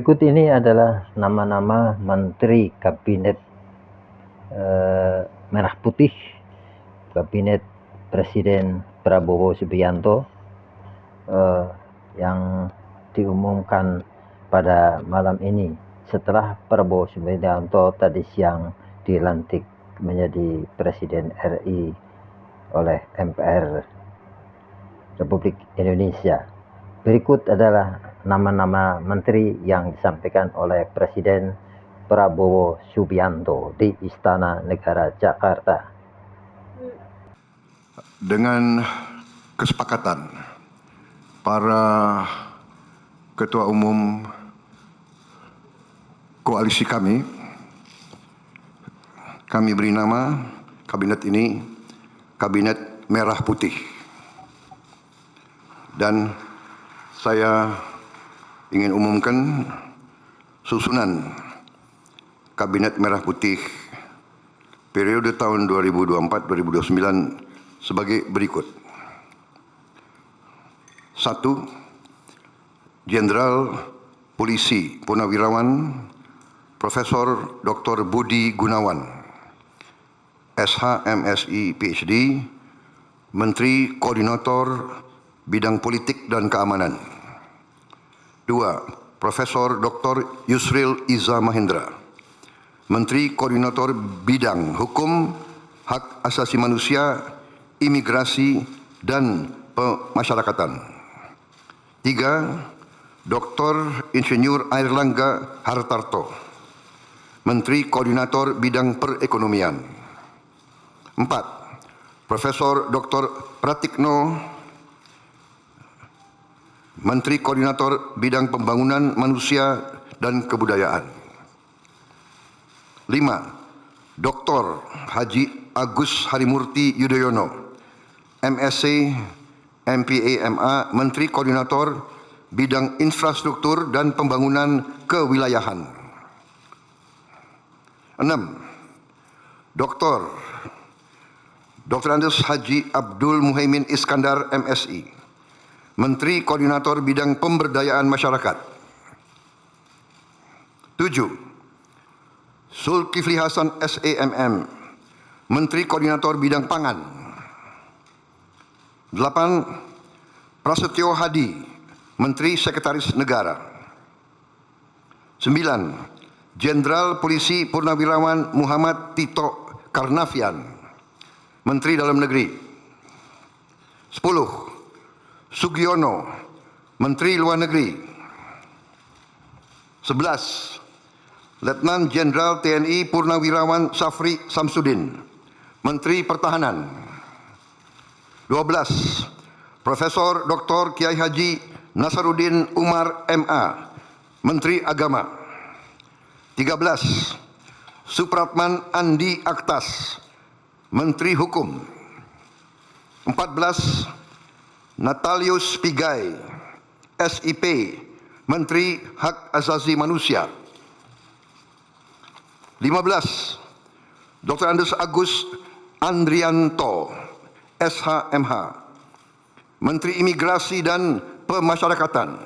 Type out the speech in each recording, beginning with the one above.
Berikut ini adalah nama-nama Menteri Kabinet Merah Putih, Kabinet Presiden Prabowo Subianto yang diumumkan pada malam ini setelah Prabowo Subianto tadi siang dilantik menjadi Presiden RI oleh MPR Republik Indonesia. Berikut adalah nama-nama menteri yang disampaikan oleh Presiden Prabowo Subianto di Istana Negara Jakarta. Dengan kesepakatan para ketua umum koalisi kami beri nama kabinet ini Kabinet Merah Putih. Dan saya ingin umumkan susunan Kabinet Merah Putih periode tahun 2024-2029 sebagai berikut. 1. Jenderal Polisi Purnawirawan Profesor Dr. Budi Gunawan, SH, MSI, PhD, Menteri Koordinator Bidang Politik dan Keamanan. 2. Profesor Dr. Yusril Iza Mahendra, Menteri Koordinator Bidang Hukum, Hak Asasi Manusia, Imigrasi, dan Pemasyarakatan. 3. Dr. Insinyur Airlangga Hartarto, Menteri Koordinator Bidang Perekonomian. 4. Profesor Dr. Pratikno, Menteri Koordinator Bidang Pembangunan Manusia dan Kebudayaan. 5. Dr. Haji Agus Harimurti Yudhoyono, MSc, MPA, MA, Menteri Koordinator Bidang Infrastruktur dan Pembangunan Kewilayahan. 6. Dr. Andes Haji Abdul Muhaimin Iskandar, MSI, Menteri Koordinator Bidang Pemberdayaan Masyarakat. 7. Zulkifli Hasan, SEMM, Menteri Koordinator Bidang Pangan. 8. Prasetyo Hadi, Menteri Sekretaris Negara. 9. Jenderal Polisi Purnawirawan Muhammad Tito Karnavian, Menteri Dalam Negeri. 10. Sugiono, Menteri Luar Negeri. 11. Letnan Jenderal TNI Purnawirawan Safri Samsudin, Menteri Pertahanan. 12. Profesor Dr. Kiai Haji Nasaruddin Umar MA, Menteri Agama. 13. Supratman Andi Aktas, Menteri Hukum. 14. Natalius Pigai, SIP, Menteri Hak Asasi Manusia. 15. Dr. Andes Agus Andrianto, SHMH, Menteri Imigrasi dan Pemasyarakatan.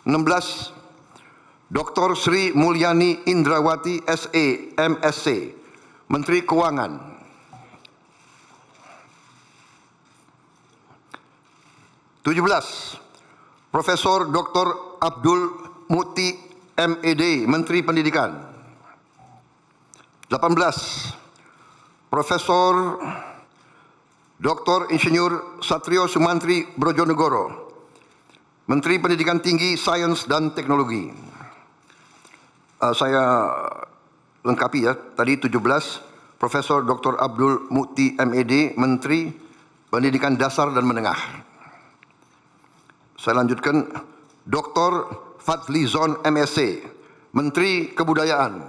16. Dr. Sri Mulyani Indrawati, SE, MSc, Menteri Keuangan. 17. Profesor Dr. Abdul Muti, MED, Menteri Pendidikan. 18. Profesor Dr. Insinyur Satrio Sumantri Brojonegoro, Menteri Pendidikan Tinggi, Sains dan Teknologi. Saya lengkapi ya, tadi 17. Profesor Dr. Abdul Muti, MED, Menteri Pendidikan Dasar dan Menengah. Saya lanjutkan, Dr. Fadlizon, MSc, Menteri Kebudayaan.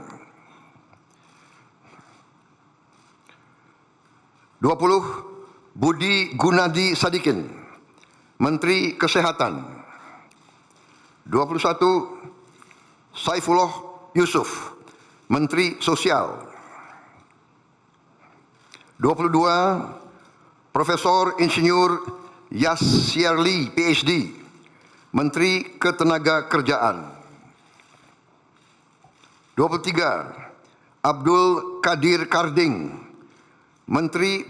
20. Budi Gunadi Sadikin, Menteri Kesehatan. 21. Saifullah Yusuf, Menteri Sosial. 22. Profesor Insinyur Yasyarli, PhD, Menteri Ketenagakerjaan. 23, Abdul Qadir Karding, Menteri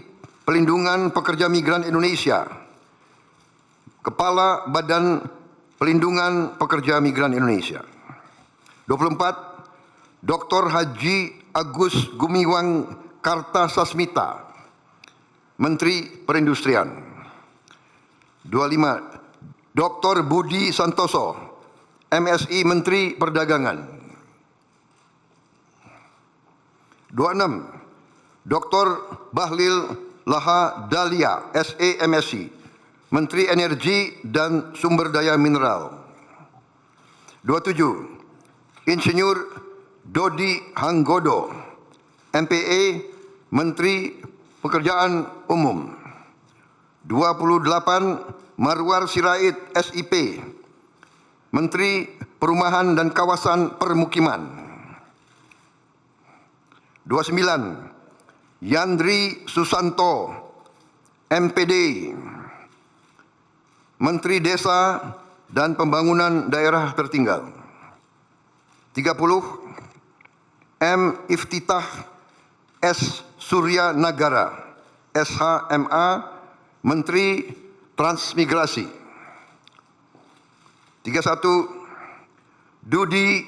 Pelindungan Pekerja Migran Indonesia, Kepala Badan Pelindungan Pekerja Migran Indonesia. 24, Dr. Haji Agus Gumiwang Kartasasmita, Menteri Perindustrian. 25, Dr. Budi Santoso, MSI Menteri Perdagangan. 26, Dr. Bahlil Laha Dalia, SE MSI, Menteri Energi dan Sumber Daya Mineral. 27, Insinyur Dodi Hanggodo, MPA, Menteri Pekerjaan Umum. 28, Marwar Sirait, SIP, Menteri Perumahan dan Kawasan Permukiman. 29, Yandri Susanto, MPD, Menteri Desa dan Pembangunan Daerah Tertinggal. 30, M. Iftitah S. Surya Nagara, SHMA, Menteri Transmigrasi. 31, Dudi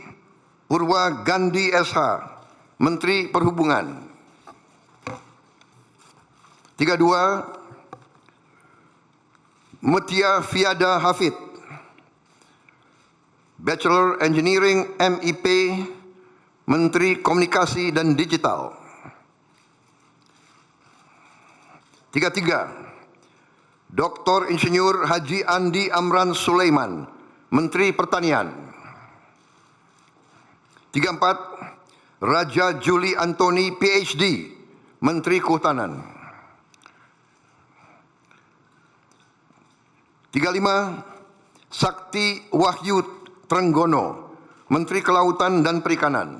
Purwa Gandhi SH, Menteri Perhubungan. 32, Mutia Fiada Hafid, Bachelor Engineering MIP, Menteri Komunikasi dan Digital. 33, Dr. Insinyur Haji Andi Amran Sulaiman, Menteri Pertanian. 34, Raja Juli Antoni PhD, Menteri Kehutanan. 35, Sakti Wahyu Trenggono, Menteri Kelautan dan Perikanan.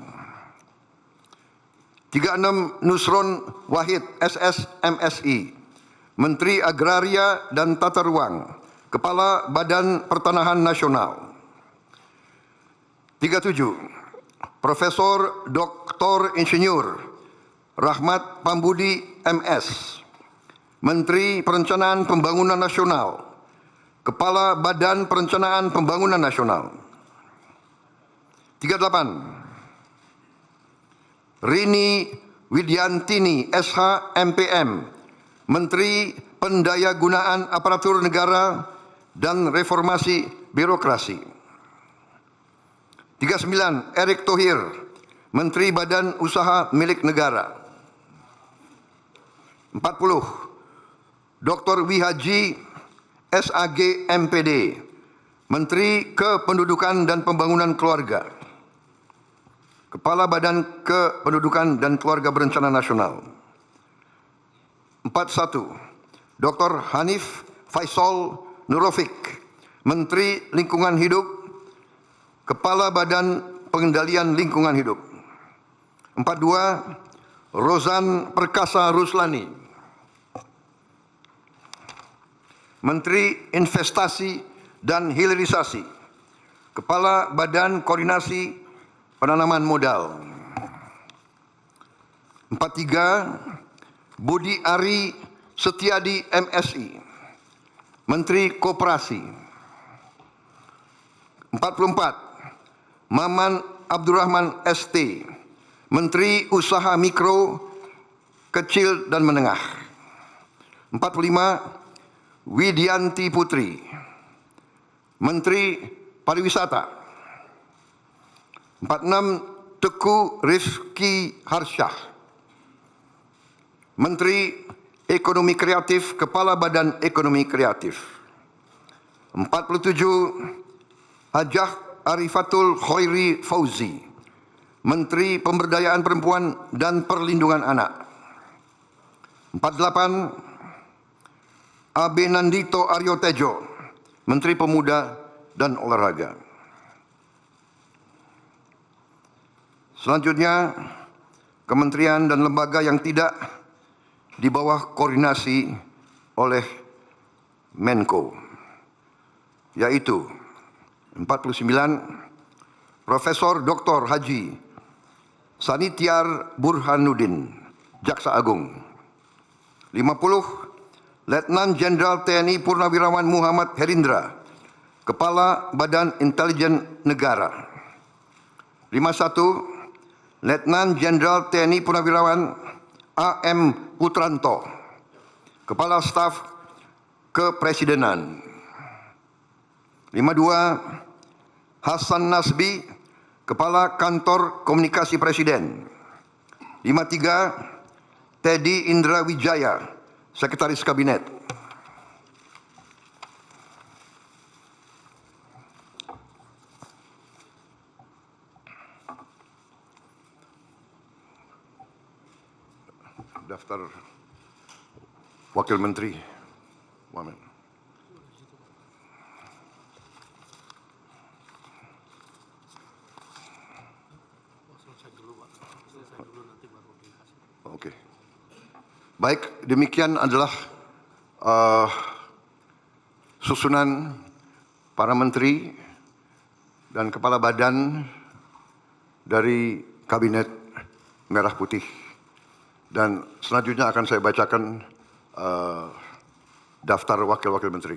36, Nusron Wahid SS MSI, Menteri Agraria dan Tata Ruang, Kepala Badan Pertanahan Nasional. 37, Profesor Dr. Insinyur Rahmat Pambudi MS, Menteri Perencanaan Pembangunan Nasional, Kepala Badan Perencanaan Pembangunan Nasional. 38, Rini Widyantini SH MPM, Menteri Pendayagunaan Aparatur Negara dan Reformasi Birokrasi. 39, Erick Thohir, Menteri Badan Usaha Milik Negara. 40, Dr. Wihaji SAG MPD, Menteri Kependudukan dan Pembangunan Keluarga, Kepala Badan Kependudukan dan Keluarga Berencana Nasional. 41, Dr. Hanif Faisal Nurofik, Menteri Lingkungan Hidup, Kepala Badan Pengendalian Lingkungan Hidup. 42, Rozan Perkasa Ruslani, Menteri Investasi dan Hilirisasi, Kepala Badan Koordinasi Penanaman Modal. 43, Budi Ari Setiadi MSI, Menteri Koperasi. 44, Maman Abdurrahman ST, Menteri Usaha Mikro, Kecil dan Menengah. 45, Widianti Putri, Menteri Pariwisata. 46, Teguh Rifki Harsyah, Menteri Ekonomi Kreatif, Kepala Badan Ekonomi Kreatif. 47, Hajah Arifatul Khairi Fauzi, Menteri Pemberdayaan Perempuan dan Perlindungan Anak. 48, Abenandito Aryo Tejo, Menteri Pemuda dan Olahraga. Selanjutnya, kementerian dan lembaga yang tidak di bawah koordinasi oleh Menko, yaitu 49, Profesor Dr. Haji Sanitiar Burhanuddin, Jaksa Agung. 50. Letnan Jenderal TNI Purnawirawan Muhammad Herindra, Kepala Badan Intelijen Negara. 51. Letnan Jenderal TNI Purnawirawan AM Putranto, Kepala Staf Kepresidenan. 52. Hasan Nasbi, Kepala Kantor Komunikasi Presiden. 53. Teddy Indra Wijaya, Sekretaris Kabinet. Daftar Wakil Menteri. Wamen. Oke. Baik, demikian adalah susunan para menteri dan kepala badan dari Kabinet Merah Putih. Dan selanjutnya akan saya bacakan daftar wakil-wakil menteri.